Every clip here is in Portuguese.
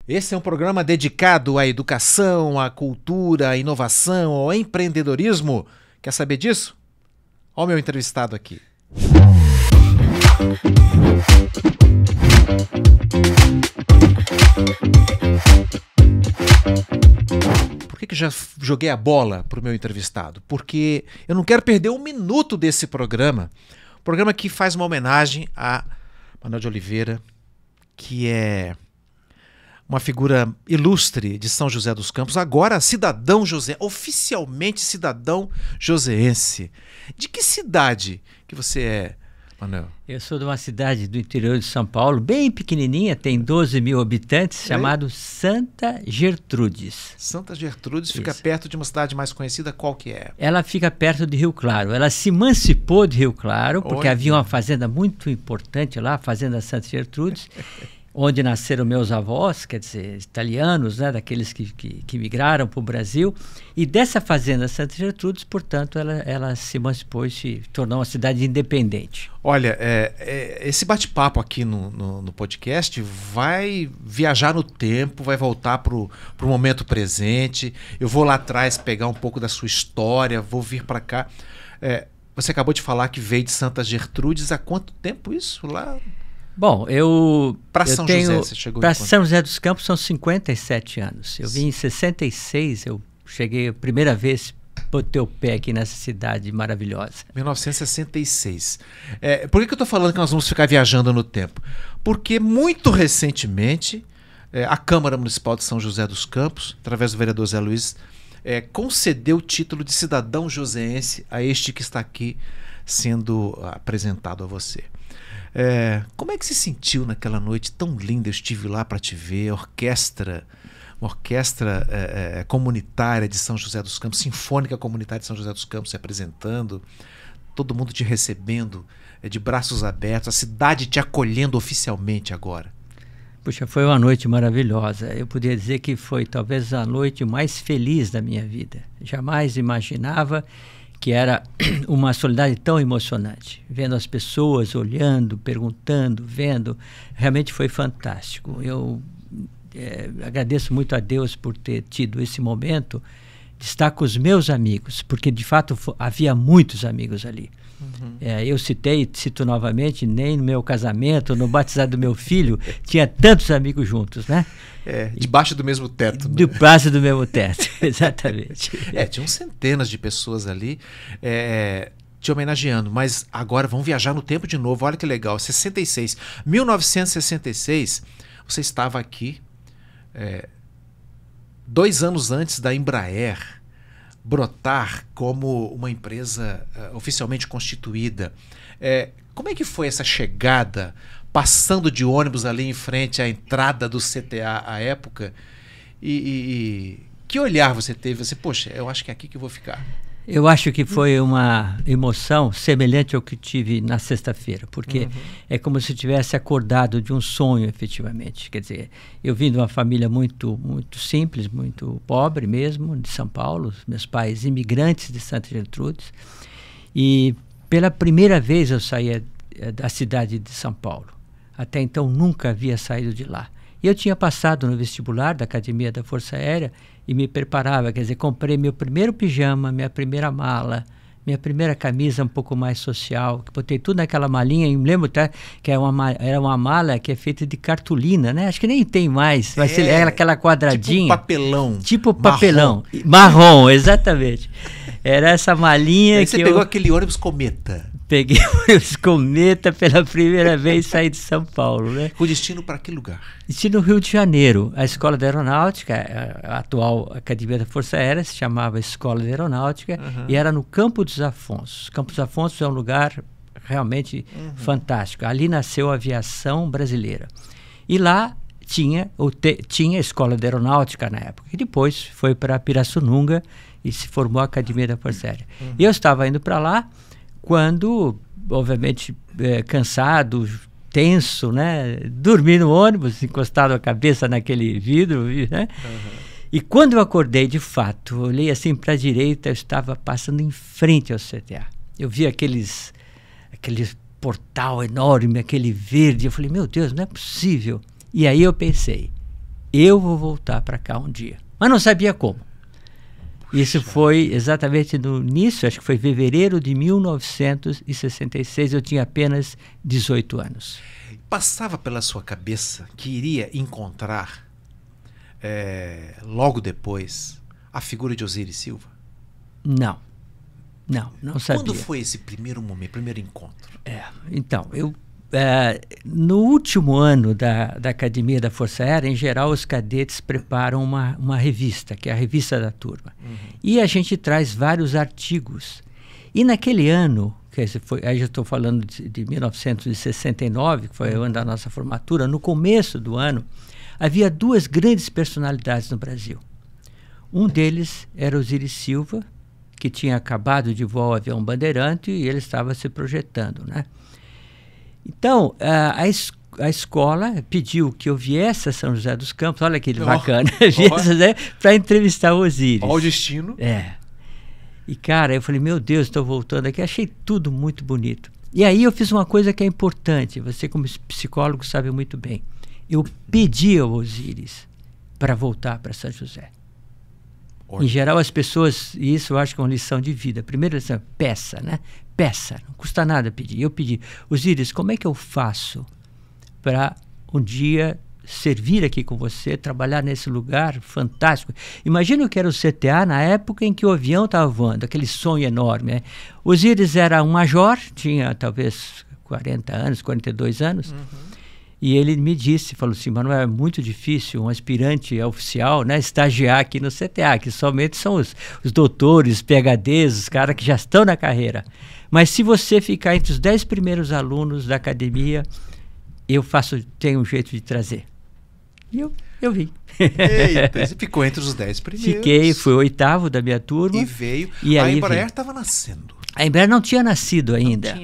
Esse é um programa dedicado à educação, à cultura, à inovação, ao empreendedorismo. Quer saber disso? Olha o meu entrevistado aqui. Por que já joguei a bola para o meu entrevistado? Porque eu não quero perder um minuto desse programa. Programa que faz uma homenagem a Manuel de Oliveira, que é uma figura ilustre de São José dos Campos, agora oficialmente cidadão joseense. De que cidade que você é, Manuel? Eu sou de uma cidade do interior de São Paulo, bem pequenininha, tem 12 mil habitantes, chamado Santa Gertrudes. Santa Gertrudes fica perto de uma cidade mais conhecida, qual que é? Ela fica perto de Rio Claro. Ela se emancipou de Rio Claro, porque havia uma fazenda muito importante lá, a Fazenda Santa Gertrudes, onde nasceram meus avós, quer dizer, italianos, né, daqueles que migraram para o Brasil. E dessa fazenda Santa Gertrudes, portanto, ela se emancipou e se tornou uma cidade independente. Olha, esse bate-papo aqui no podcast vai viajar no tempo, vai voltar para o momento presente. Eu vou lá atrás pegar um pouco da sua história, vou vir para cá. Você acabou de falar que veio de Santa Gertrudes. Há quanto tempo isso lá? Bom, para São José, você chegou para São José dos Campos são 57 anos. Eu vim em 66, eu cheguei a primeira vez, botei o pé aqui nessa cidade maravilhosa. 1966. Por que eu estou falando que nós vamos ficar viajando no tempo? Porque muito recentemente a Câmara Municipal de São José dos Campos, através do vereador Zé Luiz, concedeu o título de cidadão joseense a este que está aqui sendo apresentado a você. Como é que se sentiu naquela noite tão linda? Eu estive lá para te ver, uma orquestra comunitária de São José dos Campos, sinfônica comunitária de São José dos Campos se apresentando, todo mundo te recebendo de braços abertos, a cidade te acolhendo oficialmente agora. Puxa, foi uma noite maravilhosa. Eu poderia dizer que foi talvez a noite mais feliz da minha vida. Jamais imaginava que era uma solenidade tão emocionante. Vendo as pessoas, olhando, perguntando, vendo, realmente foi fantástico. Eu agradeço muito a Deus por ter tido esse momento de estar com os meus amigos, porque de fato havia muitos amigos ali. Eu cito novamente, nem no meu casamento, no batizado do meu filho, tinha tantos amigos juntos, né? Debaixo do mesmo teto. Né? Debaixo do mesmo teto, exatamente. Tinham centenas de pessoas ali te homenageando, mas agora vamos viajar no tempo de novo, olha que legal, 1966, você estava aqui 2 anos antes da Embraer brotar como uma empresa oficialmente constituída. Como é que foi essa chegada, passando de ônibus ali em frente à entrada do CTA à época? E que olhar você teve? Poxa, eu acho que é aqui que eu vou ficar. Eu acho que foi uma emoção semelhante ao que tive na sexta-feira, porque é como se eu tivesse acordado de um sonho, efetivamente. Quer dizer, eu vim de uma família muito, muito simples, muito pobre mesmo, de São Paulo, meus pais imigrantes de Santa Gertrudes, e pela primeira vez eu saía da cidade de São Paulo. Até então nunca havia saído de lá. E eu tinha passado no vestibular da Academia da Força Aérea e me preparava, quer dizer, comprei meu primeiro pijama, minha primeira mala, minha primeira camisa um pouco mais social, que botei tudo naquela malinha, e me lembro até que era uma mala que é feita de cartolina, né? Acho que nem tem mais, vai ser aquela quadradinha. Tipo papelão. Marrom, exatamente. Era essa malinha aí você pegou aquele ônibus cometa. Peguei o ônibus cometa pela primeira vez e saí de São Paulo, né? Com destino para que lugar? Destino Rio de Janeiro. A Escola da Aeronáutica, a atual Academia da Força Aérea, se chamava Escola da Aeronáutica e era no Campo dos Afonsos. Campo dos Afonsos é um lugar realmente fantástico. Ali nasceu a aviação brasileira. E lá tinha a Escola da Aeronáutica na época, e depois foi para Pirassununga e se formou a Academia da Força Aérea. E eu estava indo para lá quando, obviamente, cansado, tenso, né? Dormi no ônibus, encostado a cabeça naquele vidro, né? E quando eu acordei, de fato, olhei assim para a direita, eu estava passando em frente ao CTA. Eu vi aquele portal enorme, aquele verde, eu falei, meu Deus, não é possível. E aí eu pensei, eu vou voltar para cá um dia. Mas não sabia como. Isso foi exatamente no início, acho que foi fevereiro de 1966, eu tinha apenas 18 anos. Passava pela sua cabeça que iria encontrar, logo depois, a figura de Osiris Silva? Não sabia. Quando foi esse primeiro momento, primeiro encontro? Então, no último ano da Academia da Força Aérea, em geral, os cadetes preparam uma revista, que é a revista da turma. E a gente traz vários artigos. E naquele ano, aí já estou falando de 1969, que foi o ano da nossa formatura, no começo do ano, havia duas grandes personalidades no Brasil. Um deles era Osiris Silva, que tinha acabado de voar o avião Bandeirante e ele estava se projetando, né? Então, a escola pediu que eu viesse a São José dos Campos, olha que bacana, para entrevistar o Osiris. Olha o destino. E, cara, eu falei, meu Deus, estou voltando aqui, achei tudo muito bonito. E aí eu fiz uma coisa que é importante, você como psicólogo sabe muito bem. Eu pedi ao Osiris para voltar para São José. Em geral, as pessoas, e isso eu acho que é uma lição de vida. Primeira lição, peça, né? Peça, não custa nada pedir. Eu pedi, Osiris, como é que eu faço para um dia servir aqui com você, trabalhar nesse lugar fantástico? Imagina que era o CTA na época em que o avião estava voando, aquele sonho enorme, né? Osiris era um major, tinha talvez 40 anos, 42 anos, e ele me disse, falou assim, Manuel, é muito difícil um aspirante oficial, né, estagiar aqui no CTA, que somente são os doutores, PhDs, os caras que já estão na carreira. Mas se você ficar entre os 10 primeiros alunos da academia, tenho um jeito de trazer. E eu vim. Eita, você ficou entre os 10 primeiros. Fiquei, fui o 8º da minha turma. E veio. E a Embraer estava nascendo. A Embraer não tinha nascido ainda.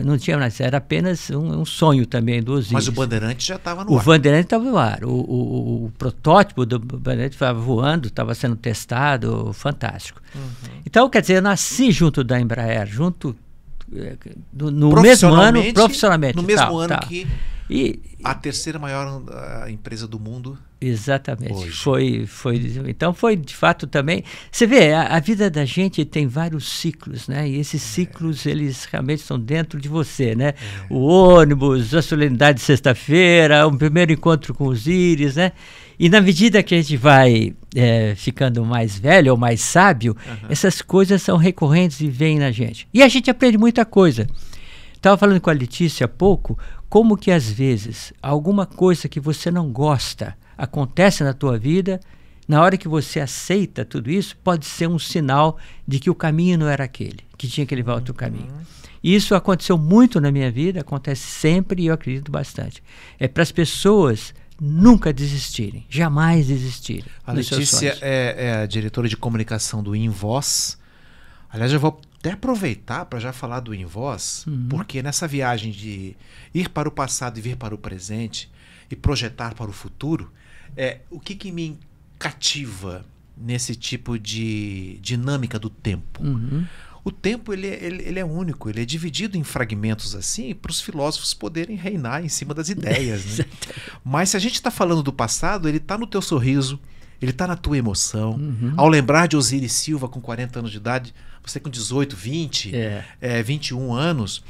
Não tinha nascido. Era apenas um sonho também do Osiris. Mas o Bandeirante já estava no ar. O Bandeirante estava no ar. O protótipo do Bandeirante estava voando, estava sendo testado, fantástico. Então, quer dizer, eu nasci junto da Embraer, no mesmo ano, profissionalmente. No mesmo ano que a terceira maior empresa do mundo. Exatamente. Hoje. Então foi de fato também. Você vê, a vida da gente tem vários ciclos, né? E esses ciclos, eles realmente estão dentro de você, né? O ônibus, a solenidade de sexta-feira, o primeiro encontro com os Osiris, né? E na medida que a gente vai ficando mais velho ou mais sábio, essas coisas são recorrentes e vêm na gente. E a gente aprende muita coisa. Estava falando com a Letícia há pouco, como que às vezes alguma coisa que você não gosta acontece na tua vida, na hora que você aceita tudo isso, pode ser um sinal de que o caminho não era aquele, que tinha que levar outro caminho. E isso aconteceu muito na minha vida, acontece sempre e eu acredito bastante. É para as pessoas nunca desistirem, jamais desistirem. A Letícia é a diretora de comunicação do Invoz. Aliás, eu vou até aproveitar para já falar do Invoz, porque nessa viagem de ir para o passado e vir para o presente e projetar para o futuro, o que me cativa nesse tipo de dinâmica do tempo? O tempo ele é único, ele é dividido em fragmentos assim para os filósofos poderem reinar em cima das ideias, né? Mas se a gente está falando do passado, ele está no teu sorriso, ele está na tua emoção. Ao lembrar de Osiris Silva com 40 anos de idade, você com 18, 20, 21 anos,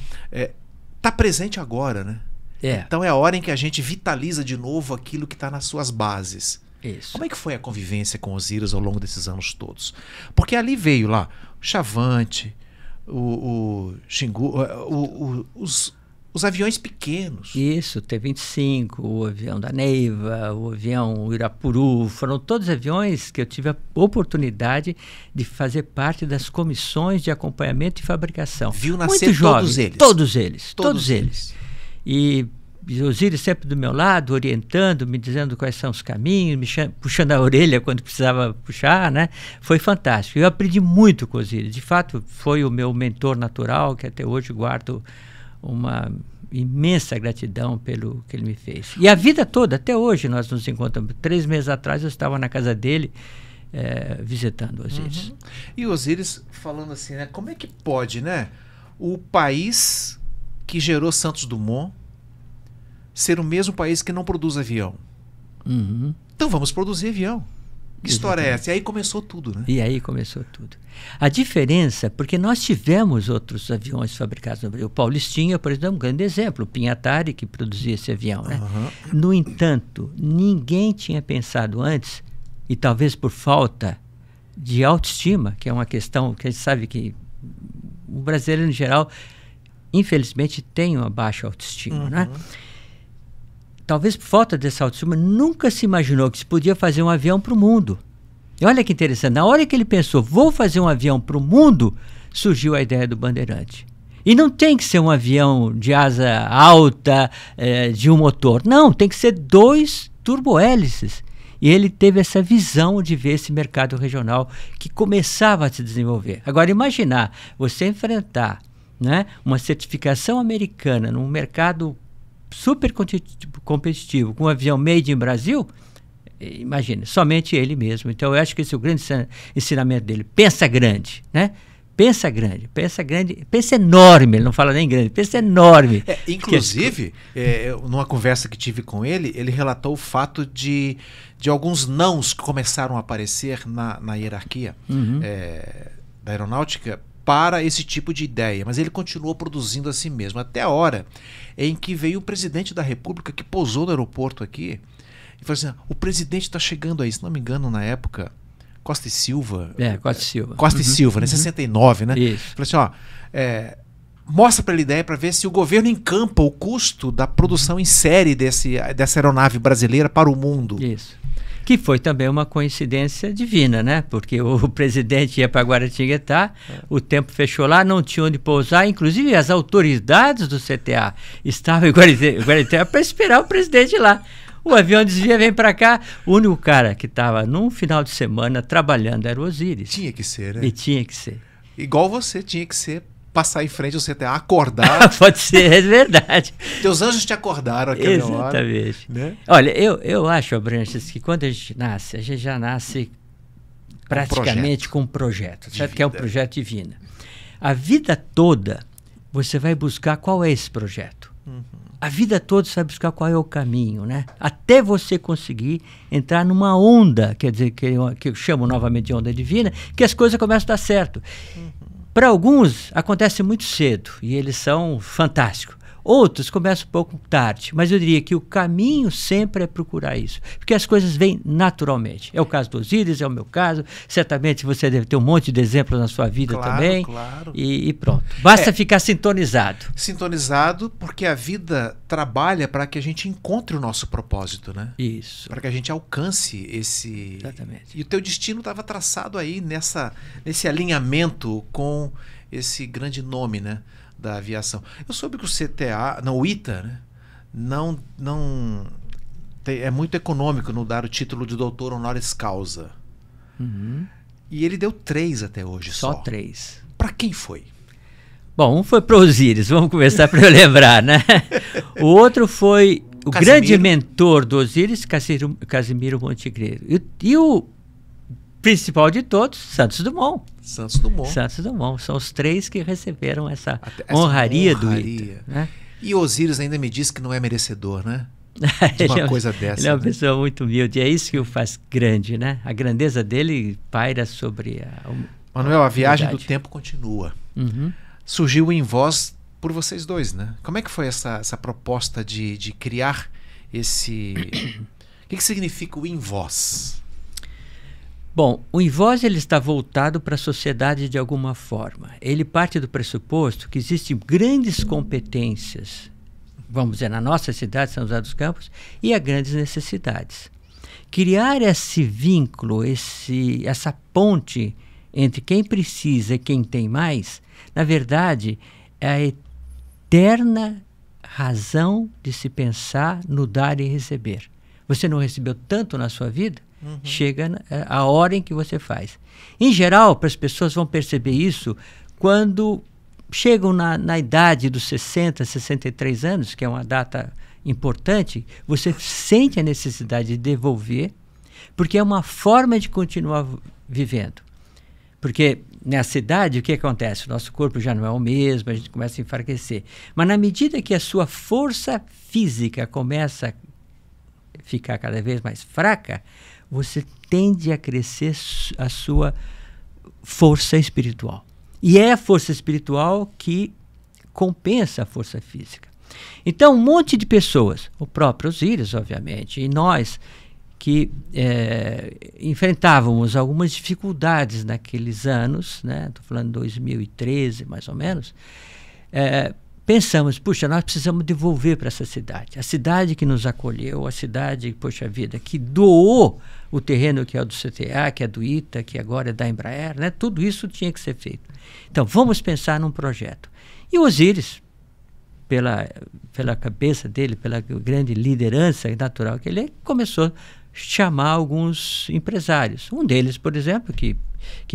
está presente agora, né? Então é a hora em que a gente vitaliza de novo aquilo que está nas suas bases. Isso. Como é que foi a convivência com Osiris ao longo desses anos todos? Porque ali veio lá o Chavante, o Xingu, os aviões pequenos. Isso, T-25, o avião da Neiva, o avião Irapuru, foram todos aviões que eu tive a oportunidade de fazer parte das comissões de acompanhamento e fabricação. Viu nascer todos eles? Todos eles. E Osiris sempre do meu lado, orientando, me dizendo quais são os caminhos, puxando a orelha quando precisava puxar, né? Foi fantástico. Eu aprendi muito com Osiris. De fato, foi o meu mentor natural, que até hoje guardo uma imensa gratidão pelo que ele me fez. E a vida toda, até hoje, nós nos encontramos. 3 meses atrás eu estava na casa dele, visitando Osiris. E Osiris falando assim, né? Como é que pode, né? O país que gerou Santos Dumont ser o mesmo país que não produz avião. Então vamos produzir avião. Que história é essa? E aí começou tudo, né? E aí começou tudo. A diferença, porque nós tivemos outros aviões fabricados no Brasil. O Paulistinha, por exemplo, é um grande exemplo. O Pinhatari, que produzia esse avião, né? No entanto, ninguém tinha pensado antes, e talvez por falta de autoestima, que é uma questão que a gente sabe que o brasileiro, em geral, infelizmente, tem uma baixa autoestima, né? Talvez por falta dessa autoestima, nunca se imaginou que se podia fazer um avião para o mundo. E olha que interessante, na hora que ele pensou, vou fazer um avião para o mundo, surgiu a ideia do Bandeirante. E não tem que ser um avião de asa alta, de um motor. Não, tem que ser 2 turbohélices. E ele teve essa visão de ver esse mercado regional que começava a se desenvolver. Agora, imaginar você enfrentar, né, uma certificação americana num mercado super competitivo, com um avião made in Brasil, imagina, somente ele mesmo. Então eu acho que esse é o grande ensinamento dele. Pensa grande, né? Pensa grande, pensa enorme. Ele não fala nem grande, pensa enorme. Inclusive, numa conversa que tive com ele, ele relatou o fato de alguns nãos que começaram a aparecer na hierarquia da aeronáutica para esse tipo de ideia, mas ele continuou produzindo assim mesmo, até a hora em que veio o presidente da República, que pousou no aeroporto aqui, e falou assim, o presidente está chegando aí, se não me engano, na época, Costa e Silva. Costa e Silva. Costa e Silva, né? 69, né? Isso. Falou assim, mostra para ele a ideia para ver se o governo encampa o custo da produção em série dessa aeronave brasileira para o mundo. Isso. Que foi também uma coincidência divina, né? Porque o presidente ia para Guaratinguetá, o tempo fechou lá, não tinha onde pousar, inclusive as autoridades do CTA estavam em Guaratinguetá para esperar o presidente lá. O avião desvia, vem para cá. O único cara que estava num final de semana trabalhando era o Osíris. Tinha que ser, né? E tinha que ser. Igual você, tinha que ser. Passar em frente ao CTA, acordar. Pode ser, é verdade. Teus anjos te acordaram aqui. Exatamente. Né? Olha, eu acho, Abranches, que quando a gente já nasce praticamente com um projeto, certo? Que é um projeto divino. A vida toda você vai buscar qual é esse projeto. A vida toda você vai buscar qual é o caminho, né? Até você conseguir entrar numa onda, quer dizer, que eu chamo novamente de onda divina, que as coisas começam a dar certo. Para alguns, acontece muito cedo e eles são fantásticos. Outros começam um pouco tarde, mas eu diria que o caminho sempre é procurar isso, porque as coisas vêm naturalmente. É o caso do Osíris, é o meu caso, certamente você deve ter um monte de exemplos na sua vida também. Claro. E pronto. Basta ficar sintonizado. Sintonizado, porque a vida trabalha para que a gente encontre o nosso propósito, né? Isso. Para que a gente alcance esse... Exatamente. E o teu destino estava traçado aí nesse alinhamento com esse grande nome, né, da aviação. Eu soube que o CTA, não, o ITA, né, é muito econômico não dar o título de doutor honoris causa. E ele deu 3 até hoje só. Só 3. Para quem foi? Bom, um foi para Osíris, vamos começar para eu lembrar, né? O outro foi o grande mentor do Osíris, Casimiro Montenegro. E o principal de todos, Santos Dumont. Santos Dumont. São os 3 que receberam essa honraria do ITA. Né? E Osíris ainda me disse que não é merecedor, né? De uma coisa dessa. Ele é uma pessoa muito humilde. É isso que o faz grande, né? A grandeza dele paira sobre a Manuel, a viagem do tempo continua. Surgiu em voz por vocês dois, né? Como é que foi essa proposta de criar esse... O que significa o em voz? Bom, o Invoz ele está voltado para a sociedade de alguma forma. Ele parte do pressuposto que existem grandes competências, vamos dizer, na nossa cidade, São José dos Campos, e há grandes necessidades. Criar esse vínculo, essa ponte entre quem precisa e quem tem mais, na verdade, é a eterna razão de se pensar no dar e receber. Você não recebeu tanto na sua vida? Chega a hora em que você faz. Em geral, as pessoas vão perceber isso quando chegam na idade dos 60, 63 anos, que é uma data importante, você sente a necessidade de devolver, porque é uma forma de continuar vivendo. Porque nessa idade, o que acontece? O nosso corpo já não é o mesmo, a gente começa a enfraquecer. Mas na medida que a sua força física começa ficar cada vez mais fraca, você tende a crescer a sua força espiritual. E é a força espiritual que compensa a força física. Então, um monte de pessoas, o próprio Osíris, obviamente, e nós, que enfrentávamos algumas dificuldades naqueles anos, né? Estou falando de 2013, mais ou menos, pensamos, puxa, nós precisamos devolver para essa cidade. A cidade que nos acolheu, a cidade, poxa vida, que doou o terreno que é do CTA, que é do ITA, que agora é da Embraer, né? Tudo isso tinha que ser feito. Então, vamos pensar num projeto. E o Osíris, pela cabeça dele, pela grande liderança natural que ele é, começou a chamar alguns empresários. Um deles, por exemplo, que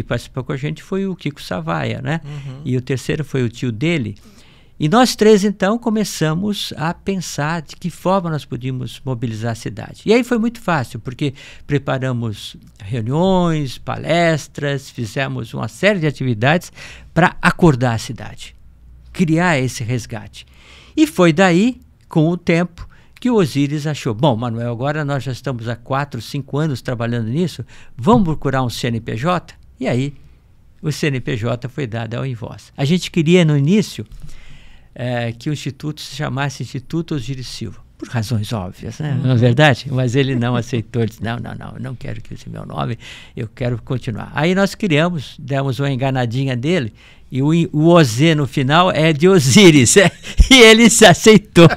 participou com a gente foi o Kiko Savaia, né? E o terceiro foi o tio dele. E nós três, então, começamos a pensar de que forma nós podíamos mobilizar a cidade. E aí foi muito fácil, porque preparamos reuniões, palestras, fizemos uma série de atividades para acordar a cidade, criar esse resgate. E foi daí, com o tempo, que o Osíris achou, bom, Manuel, agora nós já estamos há 4, 5 anos trabalhando nisso, vamos procurar um CNPJ? E aí, o CNPJ foi dado ao Invoz. A gente queria, no início, que o Instituto se chamasse Instituto Osíris Silva, por razões óbvias, né? Não é verdade? Mas ele não aceitou, disse, não, eu não quero que use meu nome, eu quero continuar. Aí nós criamos, demos uma enganadinha dele, e o OZ no final é de Osíris, e ele se aceitou.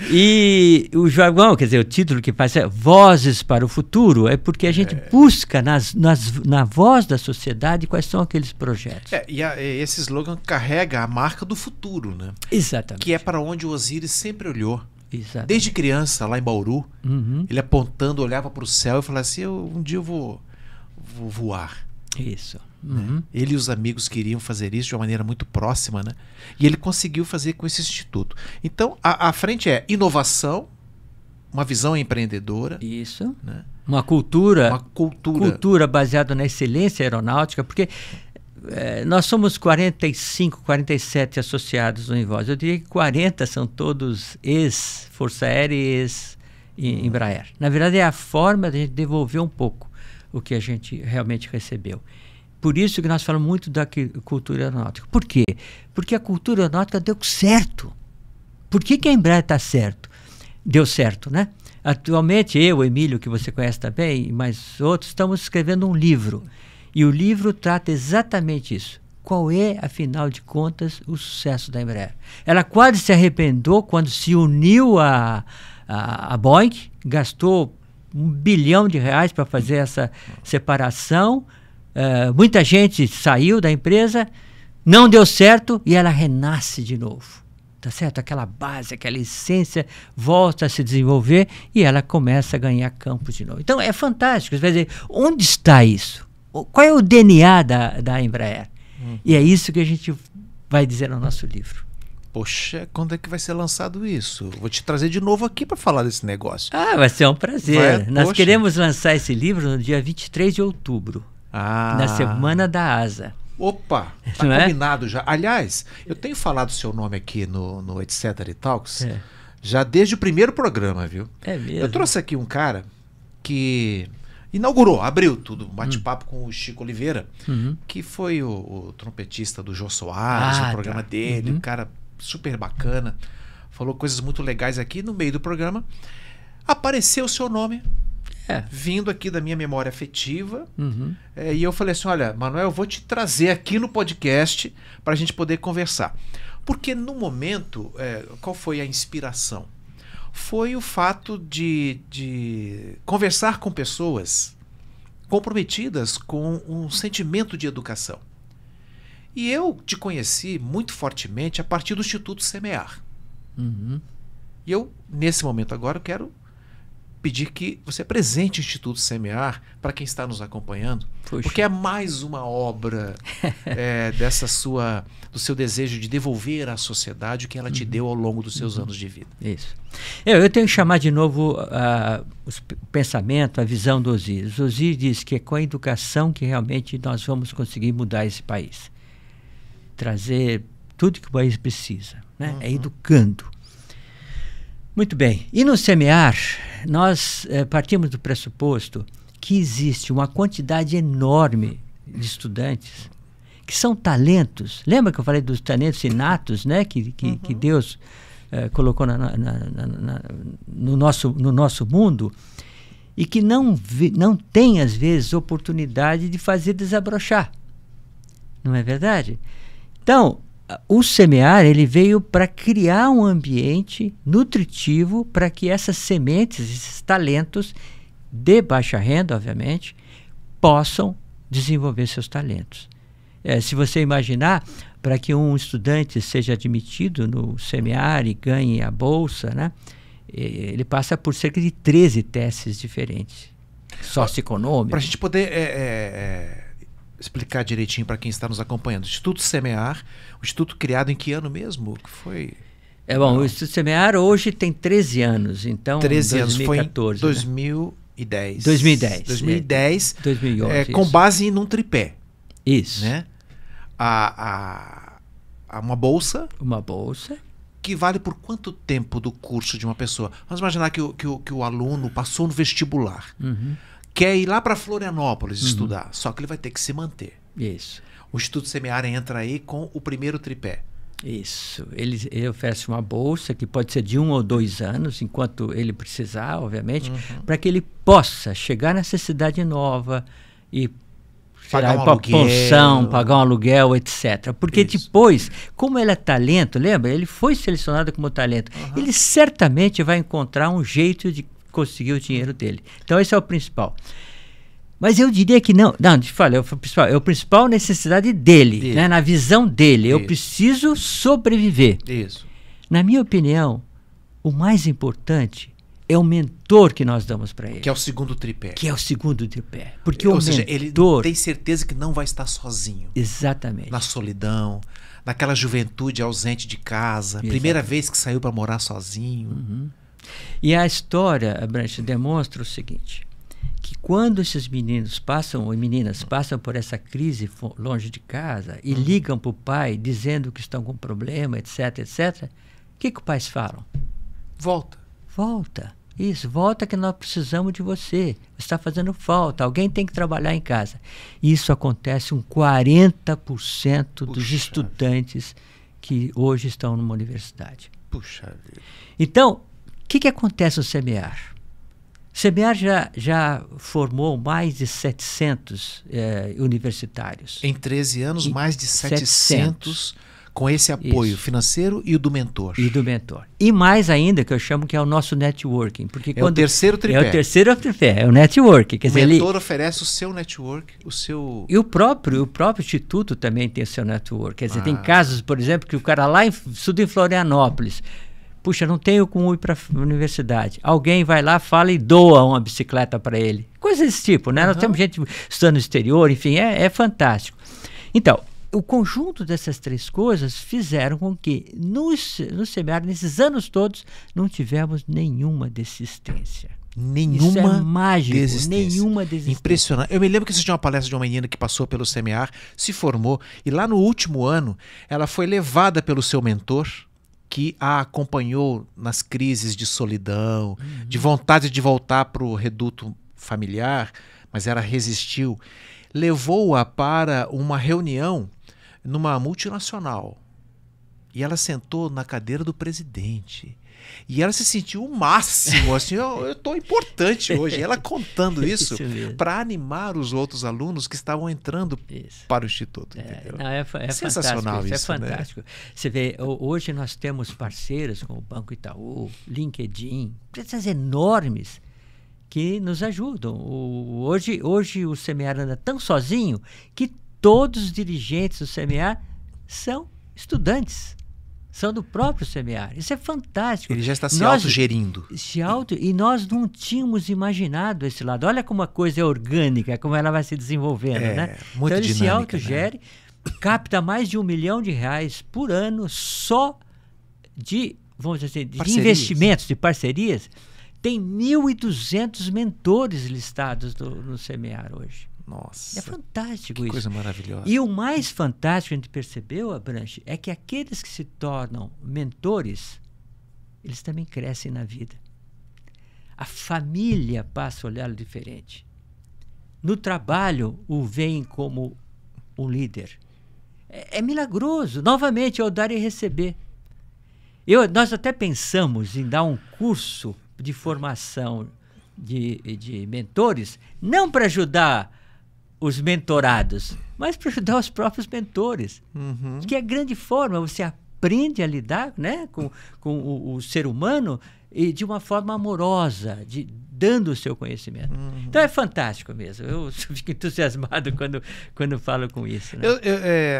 E o jargão, quer dizer, o título que faz é Vozes para o Futuro, é porque a gente busca na voz da sociedade quais são aqueles projetos. Esse slogan carrega a marca do futuro, né? Exatamente. Que é para onde o Osíris sempre olhou. Exatamente. Desde criança, lá em Bauru, ele apontando, olhava para o céu e falava assim, um dia eu vou voar. Isso. Né? Ele e os amigos queriam fazer isso de uma maneira muito próxima, né? E ele conseguiu fazer com esse instituto. Então, a frente é inovação, uma visão empreendedora. Isso. Né? Uma cultura baseada na excelência aeronáutica, porque nós somos 45, 47 associados no Invoz. Eu diria que 40 são todos ex-Força Aérea e ex-Embraer. Na verdade, é a forma de a gente devolver um pouco o que a gente realmente recebeu. Por isso que nós falamos muito da cultura aeronáutica. Por quê? Porque a cultura aeronáutica deu certo. Por que a Embraer está certo? Deu certo, né? Atualmente, eu, o Emílio, que você conhece também, e mais outros, estamos escrevendo um livro. E o livro trata exatamente isso. Qual é, afinal de contas, o sucesso da Embraer? Ela quase se arrependeu quando se uniu à Boeing, gastou R$1 bilhão para fazer essa separação. Muita gente saiu da empresa, não deu certo e ela renasce de novo. Tá certo? Aquela base, aquela essência volta a se desenvolver e ela começa a ganhar campo de novo. Então é fantástico. Você vai dizer, onde está isso? Qual é o DNA da Embraer? E é isso que a gente vai dizer no nosso livro. Poxa, quando é que vai ser lançado isso? Vou te trazer de novo aqui para falar desse negócio. Vai ser um prazer. Nós queremos lançar esse livro no dia 23 de outubro. Na semana da ASA. Opa, tá combinado já. Aliás, eu tenho falado seu nome aqui no Etc. e Talks já desde o primeiro programa, viu? É mesmo. Eu trouxe aqui um cara que abriu tudo, um bate-papo com o Chico Oliveira, que foi o trompetista do Jô Soares, o programa dele, um cara super bacana, falou coisas muito legais aqui. No meio do programa apareceu o seu nome, vindo aqui da minha memória afetiva, e eu falei assim, olha, Manuel, eu vou te trazer aqui no podcast para a gente poder conversar. Porque no momento, qual foi a inspiração? Foi o fato de conversar com pessoas comprometidas com um sentimento de educação. E eu te conheci muito fortemente a partir do Instituto Semear. E eu, nesse momento agora, eu quero pedir que você apresente o Instituto Semear para quem está nos acompanhando, porque é mais uma obra do seu desejo de devolver à sociedade o que ela te deu ao longo dos seus anos de vida. Isso. Eu tenho que chamar de novo o pensamento, a visão do Osíris. O Osíris diz que é com a educação que realmente nós vamos conseguir mudar esse país. Trazer tudo que o país precisa, né? É educando. Muito bem. E no semear, nós partimos do pressuposto que existe uma quantidade enorme de estudantes que são talentos. Lembra que eu falei dos talentos inatos, né? Que Deus colocou no nosso mundo e que não tem, às vezes, oportunidade de fazer desabrochar. Não é verdade? Então, o semear, ele veio para criar um ambiente nutritivo para que essas sementes, esses talentos de baixa renda, obviamente, possam desenvolver seus talentos. Se você imaginar, para que um estudante seja admitido no semear e ganhe a bolsa, né, ele passa por cerca de 13 testes diferentes, socioeconômicos. Para a gente poder explicar direitinho para quem está nos acompanhando, o Instituto Semear, o instituto criado em que ano mesmo? Que foi? O Instituto Semear hoje tem 13 anos, então 13 anos, 2014, foi em 2010. 2010. 2011. Com base num tripé. Isso. Né? Uma bolsa. Uma bolsa. Que vale por quanto tempo do curso de uma pessoa? Vamos imaginar que o aluno passou no vestibular. Uhum. Quer ir lá para Florianópolis estudar, só que ele vai ter que se manter. Isso. O Instituto Semear entra aí com o primeiro tripé. Isso. Ele oferece uma bolsa que pode ser de 1 ou 2 anos, enquanto ele precisar, obviamente, para que ele possa chegar nessa cidade nova e pagar um pensão, pagar um aluguel, etc. Porque depois, como ele é talento, lembra? Ele foi selecionado como talento. Ele certamente vai encontrar um jeito de conseguir o dinheiro dele. Então esse é o principal. Mas eu diria que não, te falo, é o principal necessidade dele, né? Na visão dele. Eu preciso sobreviver. Isso. Na minha opinião, o mais importante é o mentor que nós damos para ele. Que é o segundo tripé. Porque Ou seja, ele tem certeza que não vai estar sozinho. Exatamente. Na solidão, naquela juventude ausente de casa, primeira vez que saiu para morar sozinho. E a história, Abranches, demonstra o seguinte, que quando esses meninos passam, e meninas passam por essa crise longe de casa e ligam para o pai dizendo que estão com problema, etc, etc, o que os pais falam? Volta. Isso, volta que nós precisamos de você. Está fazendo falta, alguém tem que trabalhar em casa. Isso acontece com 40% dos estudantes que hoje estão numa universidade. Puxa vida. Então, o que acontece no Semear? O Semear já formou mais de 700 universitários. Em 13 anos, mais de 700 com esse apoio financeiro e o do mentor. E mais ainda, que eu chamo que é o nosso networking. Porque o terceiro tripé. É o terceiro tripé, é o networking. Quer dizer, o mentor oferece o seu network, o seu... E o próprio instituto também tem o seu network. Quer dizer, tem casos, por exemplo, que o cara lá estuda em Florianópolis. Puxa, não tenho como ir para a universidade. Alguém vai lá, fala e doa uma bicicleta para ele. Coisas desse tipo, né? Nós temos gente estudando no exterior, enfim, é fantástico. Então, o conjunto dessas três coisas fizeram com que no Semear, nesses anos todos, não tivemos nenhuma desistência. Isso é mágico, nenhuma desistência. Impressionante. Eu me lembro que assisti uma palestra de uma menina que passou pelo Semear, se formou, e lá no último ano, ela foi levada pelo seu mentor, que a acompanhou nas crises de solidão, de vontade de voltar para o reduto familiar, mas ela resistiu. Levou-a para uma reunião numa multinacional. E ela sentou na cadeira do presidente. E ela se sentiu o máximo, assim, eu estou importante hoje. E ela contando isso para animar os outros alunos que estavam entrando para o Instituto. É sensacional fantástico, isso, é fantástico. Né? Você vê, hoje nós temos parceiros como o Banco Itaú, LinkedIn, empresas enormes que nos ajudam. Hoje o Semear anda tão sozinho que todos os dirigentes do Semear são estudantes. São do próprio Semear. Isso é fantástico. Ele já está se autogerindo. E nós não tínhamos imaginado esse lado. Olha como a coisa é orgânica, como ela vai se desenvolvendo, né? Muito então ele dinâmica, se autogere, capta mais de R$1 milhão por ano só de, vamos dizer, de investimentos, de parcerias. Tem 1.200 mentores listados no Semear hoje. Nossa, é fantástico que isso. Coisa maravilhosa. E o mais fantástico que a gente percebeu, Abranches, é que aqueles que se tornam mentores eles também crescem na vida. A família passa a olhá-lo diferente. No trabalho, o veem como um líder. É milagroso. Novamente, é o dar e receber. Nós até pensamos em dar um curso de formação de mentores, não para ajudar os mentorados, mas para ajudar os próprios mentores. Que é a grande forma, você aprende a lidar, né, com o ser humano e de uma forma amorosa, dando o seu conhecimento. Então é fantástico mesmo. Eu fico entusiasmado quando falo com isso. Né?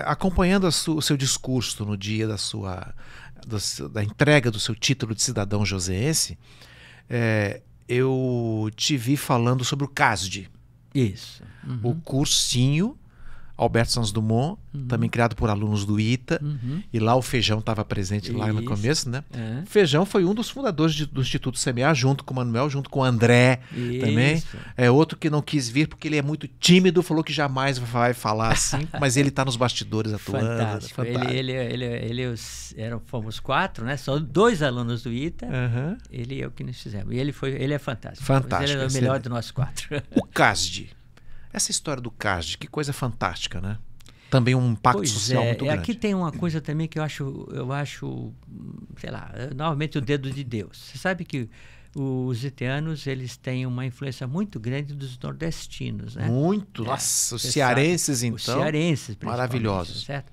Acompanhando o seu discurso no dia da entrega do seu título de cidadão joseense, eu te vi falando sobre o CASD. Isso. O cursinho Alberto Santos Dumont, também criado por alunos do ITA, e lá o Feijão estava presente lá no começo, né? O Feijão foi um dos fundadores do Instituto Semear, junto com o Manuel, junto com o André também. É outro que não quis vir porque ele é muito tímido, falou que jamais vai falar assim, mas ele está nos bastidores atuando. Fantástico. Fomos 4, né? São 2 alunos do ITA, ele e eu que nos fizemos. E ele é fantástico. Fantástico. Ele é o melhor de nós 4. O CASD. Essa história do CASD, que coisa fantástica, né? Também um impacto social muito grande. Aqui tem uma coisa também que eu acho, sei lá, novamente o dedo de Deus. Você sabe que os itianos, eles têm uma influência muito grande dos nordestinos, né? Muito. Nossa, os cearenses, então. Os cearenses, maravilhosos. Certo?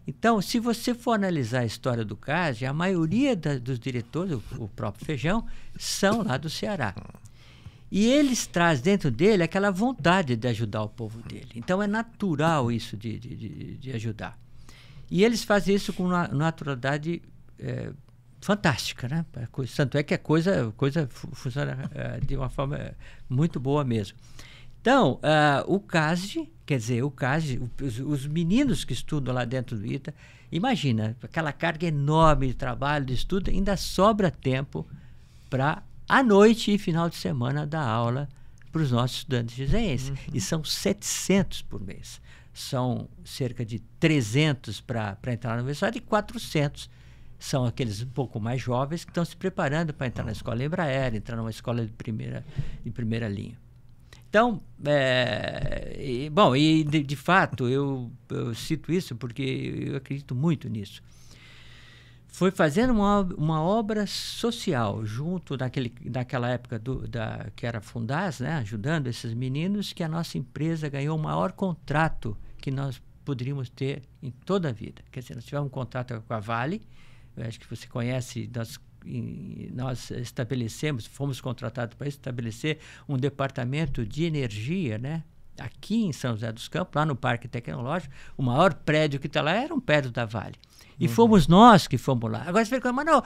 Então, se você for analisar a história do CASD, a maioria dos diretores, o próprio Feijão, são lá do Ceará. E eles trazem dentro dele aquela vontade de ajudar o povo dele. Então é natural isso de ajudar. E eles fazem isso com uma naturalidade fantástica, né? Tanto é que a coisa funciona de uma forma muito boa mesmo. Então, o CASD, os meninos que estudam lá dentro do ITA, imagina, aquela carga enorme de trabalho, de estudo, ainda sobra tempo para à noite e final de semana dar aula para os nossos estudantes joseenses. E são 700 por mês. São cerca de 300 para entrar na universidade e 400 são aqueles um pouco mais jovens que estão se preparando para entrar na escola Embraer, entrar numa escola de primeira linha. Então, de fato, eu cito isso porque eu acredito muito nisso. Foi fazendo uma obra social junto naquela época que era a Fundaz, né, ajudando esses meninos, que a nossa empresa ganhou o maior contrato que nós poderíamos ter em toda a vida. Quer dizer, nós tivemos um contrato com a Vale, eu acho que você conhece, nós fomos contratados para estabelecer um departamento de energia, né, aqui em São José dos Campos, lá no Parque Tecnológico. O maior prédio que está lá era um prédio da Vale. E fomos nós que fomos lá. Agora você pergunta, mas não,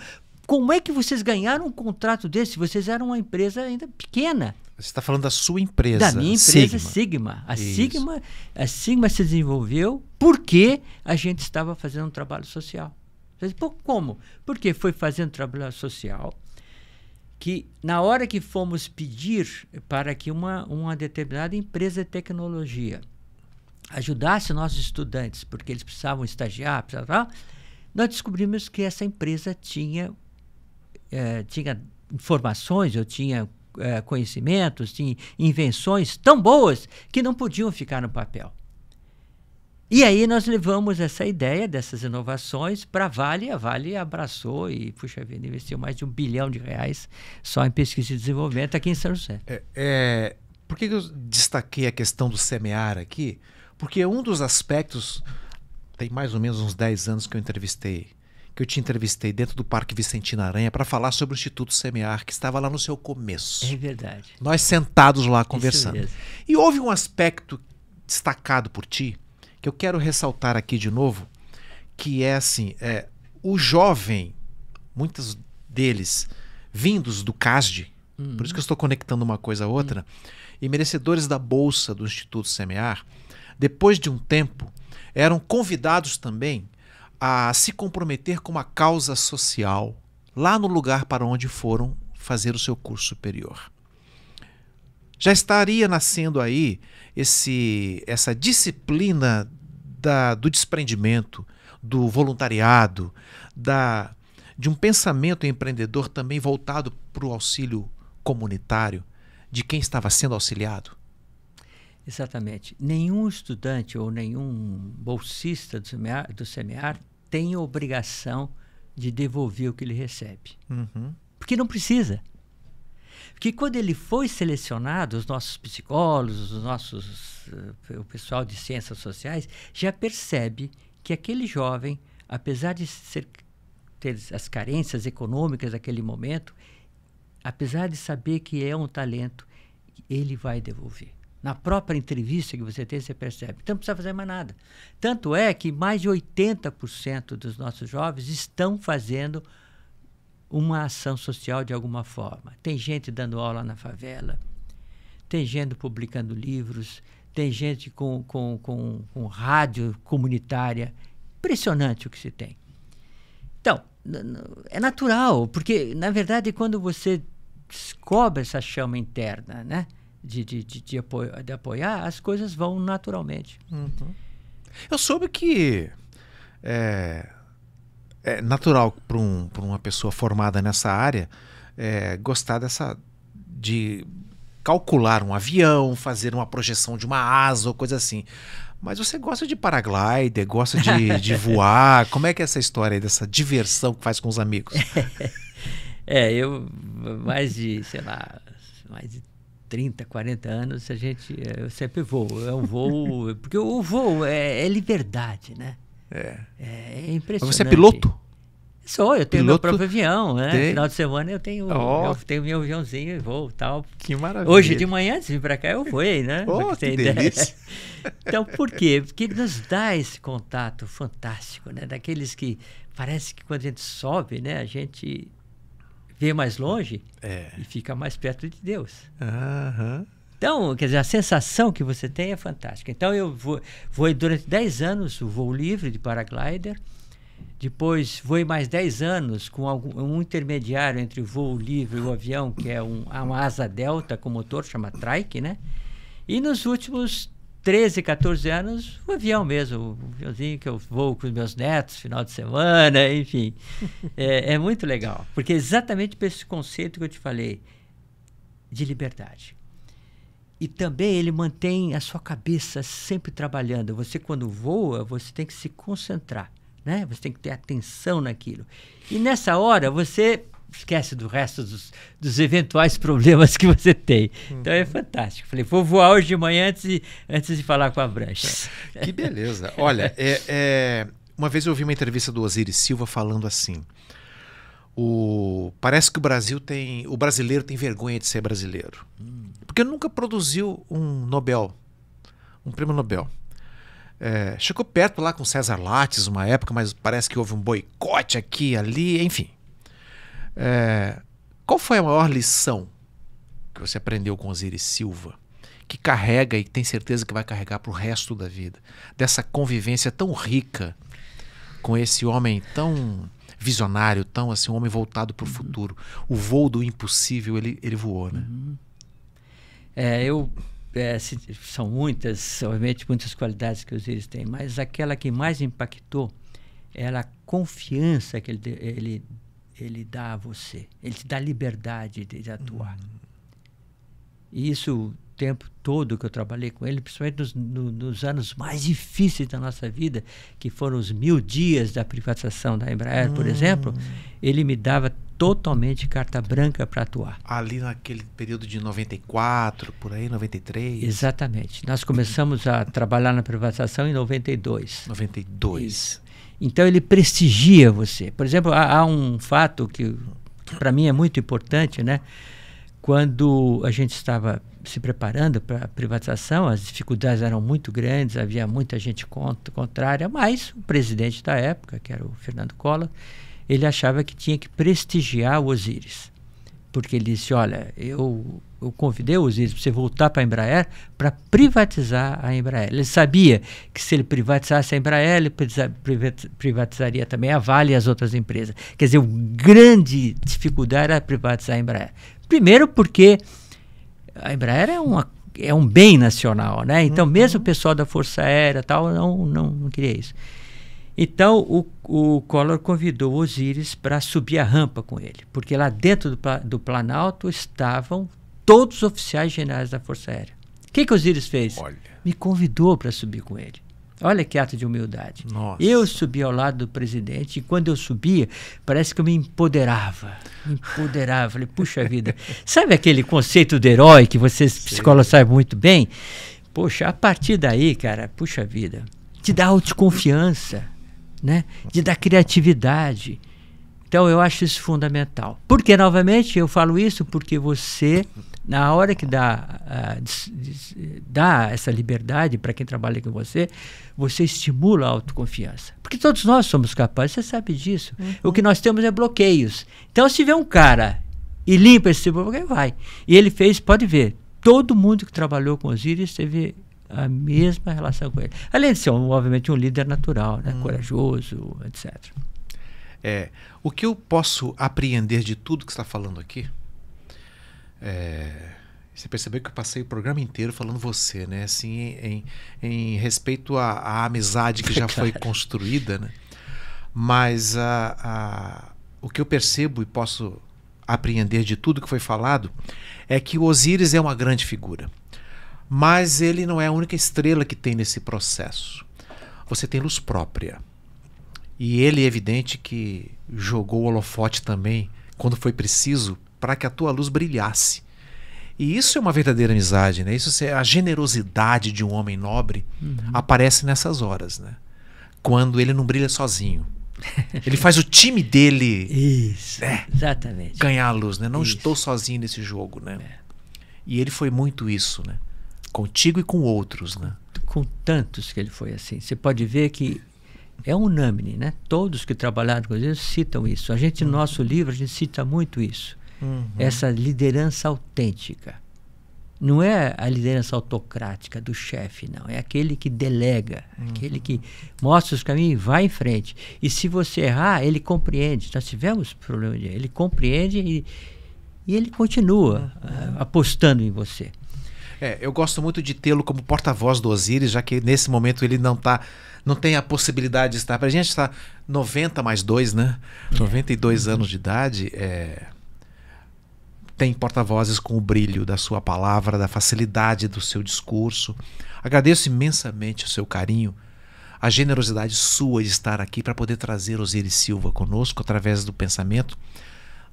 como é que vocês ganharam um contrato desse? Vocês eram uma empresa ainda pequena. Você está falando da sua empresa. Da minha empresa, Sigma. A Sigma se desenvolveu porque a gente estava fazendo um trabalho social. Você diz, como? Porque foi fazendo trabalho social que, na hora que fomos pedir para que uma determinada empresa de tecnologia ajudasse nossos estudantes, porque eles precisavam estagiar, nós descobrimos que essa empresa tinha informações, ou tinha conhecimentos, tinha invenções tão boas que não podiam ficar no papel. E aí nós levamos essa ideia dessas inovações para a Vale. A Vale abraçou e, puxa vida, investiu mais de R$1 bilhão só em pesquisa e desenvolvimento aqui em São José. Por que eu destaquei a questão do semear aqui? Porque um dos aspectos, tem mais ou menos uns 10 anos que eu te entrevistei dentro do Parque Vicentina Aranha para falar sobre o Instituto Semear, que estava lá no seu começo. É verdade. Nós sentados lá conversando. Isso mesmo. E houve um aspecto destacado por ti, que eu quero ressaltar aqui de novo, que é assim, o jovem, muitos deles vindos do CASD, por isso que eu estou conectando uma coisa a outra, e merecedores da bolsa do Instituto Semear, depois de um tempo, eram convidados também a se comprometer com uma causa social lá no lugar para onde foram fazer o seu curso superior. Já estaria nascendo aí essa disciplina do desprendimento, do voluntariado, de um pensamento empreendedor também voltado para o auxílio comunitário de quem estava sendo auxiliado? Exatamente. Nenhum estudante ou nenhum bolsista do SEMEAR tem obrigação de devolver o que ele recebe. Porque não precisa. Porque quando ele foi selecionado, os nossos psicólogos, o pessoal de ciências sociais, já percebe que aquele jovem, apesar de ter as carências econômicas daquele momento, apesar de saber que é um talento, ele vai devolver. Na própria entrevista que você tem, você percebe. Então não precisa fazer mais nada. Tanto é que mais de 80% dos nossos jovens estão fazendo uma ação social de alguma forma. Tem gente dando aula na favela, tem gente publicando livros, tem gente com rádio comunitária. Impressionante o que se tem. Então, é natural, porque, na verdade, quando você descobre essa chama interna, né, de apoiar, as coisas vão naturalmente. Eu soube que é natural para uma pessoa formada nessa área gostar de calcular um avião, fazer uma projeção de uma asa ou coisa assim. Mas você gosta de paraglider, gosta de voar. Como é que é essa história aí, dessa diversão que faz com os amigos? Eu mais de 30, 40 anos, eu sempre voo. Eu voo, porque o voo é liberdade, né? É impressionante. Mas você é piloto? Eu tenho meu próprio avião, né? Tem? Final de semana eu tenho meu aviãozinho e voo e tal. Que maravilha. Hoje de manhã, antes de vir para cá, eu voei, né? Que delícia. Então, por quê? Porque nos dá esse contato fantástico, né? Daqueles que parece que quando a gente sobe, né? A gente vê mais longe e fica mais perto de Deus. Então, quer dizer, a sensação que você tem é fantástica. Então, eu voei durante 10 anos o voo livre de paraglider. Depois, voei mais 10 anos com um intermediário entre o voo livre e o avião, que é uma asa delta com motor, chama trike, né? E nos últimos 13, 14 anos, o avião mesmo, o aviãozinho que eu voo com os meus netos, final de semana, enfim. É muito legal, porque é exatamente para esse conceito que eu te falei, de liberdade. E também ele mantém a sua cabeça sempre trabalhando. Você, quando voa, você tem que se concentrar, né? Você tem que ter atenção naquilo. E nessa hora, você esquece do resto dos eventuais problemas que você tem. Então é fantástico. Falei, vou voar hoje de manhã antes de falar com a Abranches. Que beleza. Olha, uma vez eu ouvi uma entrevista do Osiris Silva falando assim: parece que o brasileiro tem vergonha de ser brasileiro. Porque nunca produziu um prêmio Nobel. Chegou perto lá com César Lattes uma época, mas parece que houve um boicote aqui e ali, enfim. Qual foi a maior lição que você aprendeu com Osiris Silva, que carrega e tem certeza que vai carregar para o resto da vida, dessa convivência tão rica com esse homem tão visionário, tão assim, um homem voltado para o futuro? O voo do impossível ele voou, né? São muitas, obviamente, muitas qualidades que o Osiris tem, mas aquela que mais impactou era a confiança que ele dá a você. Ele te dá liberdade de atuar. E isso, o tempo todo que eu trabalhei com ele, principalmente nos anos mais difíceis da nossa vida, que foram os 1000 dias da privatização da Embraer, por exemplo, ele me dava totalmente carta branca para atuar. Ali naquele período de 94, por aí, 93? Exatamente. Nós começamos a trabalhar na privatização em 92. 92. Isso. Então ele prestigia você. Por exemplo, há um fato que para mim é muito importante, né? Quando a gente estava se preparando para a privatização, as dificuldades eram muito grandes, havia muita gente contrária, mas o presidente da época, que era o Fernando Collor, ele achava que tinha que prestigiar o Osiris. Porque ele disse, olha, eu convidei o Osiris para você voltar para a Embraer para privatizar a Embraer. Ele sabia que se ele privatizasse a Embraer, ele privatizaria também a Vale e as outras empresas. Quer dizer, a grande dificuldade era privatizar a Embraer. Primeiro porque a Embraer é um bem nacional, né? Então, mesmo o pessoal da Força Aérea tal, não queria isso. Então o Collor convidou o Osiris para subir a rampa com ele, porque lá dentro do Planalto estavam todos os oficiais generais da Força Aérea. O que o Osiris fez? Olha. Me convidou para subir com ele. Olha que ato de humildade. Nossa. Eu subi ao lado do presidente e quando eu subia, parece que eu me empoderava. Falei, puxa vida. Sabe aquele conceito do herói que vocês psicólogos sabem muito bem? Poxa, a partir daí, cara, puxa vida, te dá autoconfiança, né? Te dá criatividade. Então eu acho isso fundamental. Porque, novamente, eu falo isso porque você, na hora que dá essa liberdade para quem trabalha com você, você estimula a autoconfiança. Porque todos nós somos capazes, você sabe disso. O que nós temos é bloqueios. Então, se tiver um cara e limpa esse bloqueio, vai. E ele fez, pode ver, todo mundo que trabalhou com Osiris teve a mesma relação com ele. Além de ser, obviamente, um líder natural, né? Corajoso, etc. O que eu posso apreender de tudo que você está falando aqui, você percebeu que eu passei o programa inteiro falando você, né? Assim, em respeito à amizade que já foi construída, né? Mas o que eu percebo e posso apreender de tudo que foi falado é que o Osiris é uma grande figura, mas ele não é a única estrela que tem nesse processo. Você tem luz própria. E ele é evidente que jogou o holofote também, quando foi preciso, para que a tua luz brilhasse. E isso é uma verdadeira amizade, né? Isso é a generosidade de um homem nobre, aparece nessas horas, né? Quando ele não brilha sozinho. Ele faz o time dele exatamente. ganhar a luz, né? Não estou sozinho nesse jogo, né? E ele foi muito isso, né? Contigo e com outros, né? Com tantos que ele foi assim. Você pode ver que é unânime, né? Todos que trabalharam com eles citam isso. A gente, no nosso livro, a gente cita muito isso. Essa liderança autêntica. Não é a liderança autocrática do chefe, não. É aquele que delega, aquele que mostra os caminhos e vai em frente. E se você errar, ele compreende. Nós tivemos problema de ele compreende e ele continua apostando em você. Eu gosto muito de tê-lo como porta-voz do Osiris, já que nesse momento ele não tem a possibilidade de estar. Para a gente está 90 mais 2, né? 92 anos de idade. Tem porta-vozes com o brilho da sua palavra, da facilidade do seu discurso. Agradeço imensamente o seu carinho, a generosidade sua de estar aqui para poder trazer Osiris Silva conosco através do pensamento,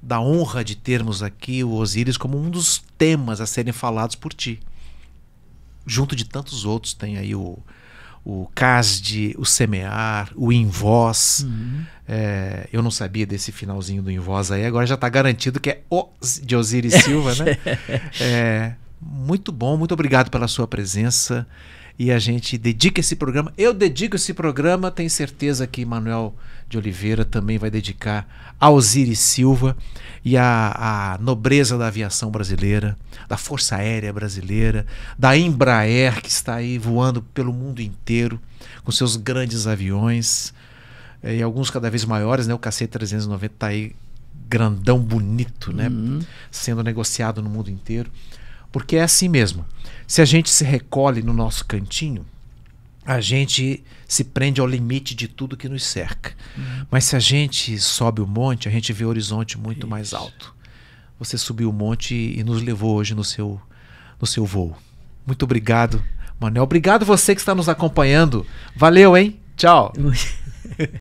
da honra de termos aqui o Osiris como um dos temas a serem falados por ti. Junto de tantos outros, tem aí o CASD, o Semear, o Em Voz. Eu não sabia desse finalzinho do Em Voz aí, agora já está garantido que é o de Osiris Silva, né? Muito bom, muito obrigado pela sua presença. E a gente dedica esse programa, eu dedico esse programa, tenho certeza que Manuel de Oliveira também vai dedicar a Osiris Silva e a nobreza da aviação brasileira, da Força Aérea Brasileira, da Embraer, que está aí voando pelo mundo inteiro com seus grandes aviões, e alguns cada vez maiores, né? O KC-390 está aí grandão, bonito, né? Sendo negociado no mundo inteiro, porque é assim mesmo. Se a gente se recolhe no nosso cantinho, a gente se prende ao limite de tudo que nos cerca. Mas se a gente sobe o monte, a gente vê o horizonte muito mais alto. Você subiu o monte e nos levou hoje no seu voo. Muito obrigado, Manuel. Obrigado você que está nos acompanhando. Valeu, hein? Tchau.